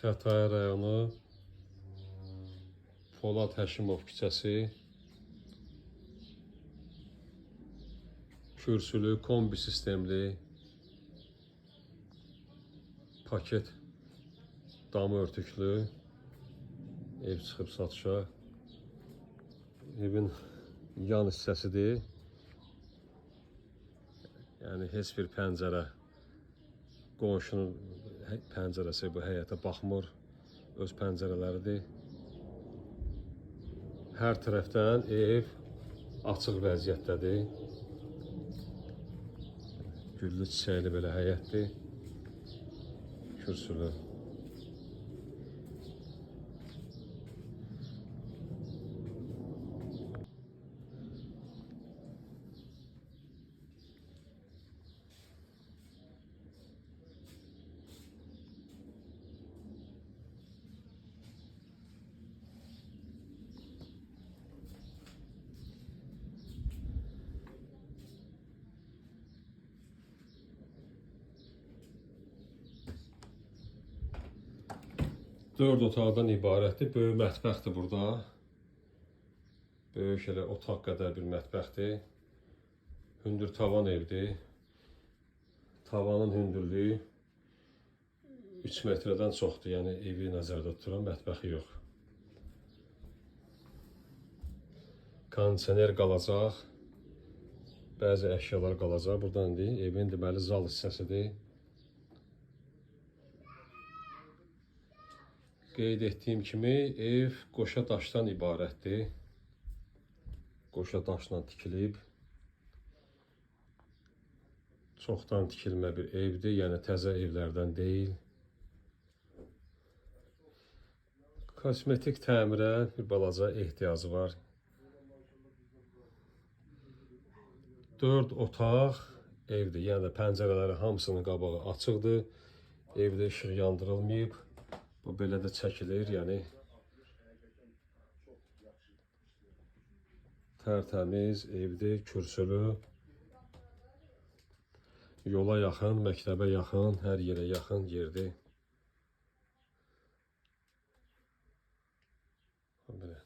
Xətai rayonu Polad Həşimov küçəsi, kürsülü, kombi sistemli, paket damı örtüklü ev çıxıb satışa. Evin yan hissəsidir. Yəni heç bir pəncərə, qonşunun pəncərəsi bu həyətə baxmır, öz pəncərələridir. Hər tərəfdən ev açıq vəziyyətdədir. Güllü çiçəkli belə həyətdir. Kürsülü. 4 otaqdan ibarətdir. Böyük mətbəxdir burada. Böyük elə otaq qədər bir mətbəxdir. Hündür tavan evdir. Tavanın hündürlüyü 3 metrədən çoxdur. Yəni evi nəzərdə tuturan, mətbəxi yox. Kondisioner qalacaq. Bəzi əşyalar qalacaq. Buradan indi evin deməli zal hissəsidir. Qeyd etdiyim kimi ev qoşa daşdan ibarətdir. Qoşa daşla tikilib. Çoxdan tikilmə bir evdir, yəni təzə evlərdən deyil. Kosmetik təmirə bir balaca ehtiyacı var. 4 otaq evdir, yəni pəncərələri hamısının qabağı açıqdır. Evdə işıq yandırılmayıb. Bu belə də çəkilir, yəni tərtəmiz evdir, kürsülü, yola yaxın, məktəbə yaxın, hər yerə yaxın yerdir. Belə.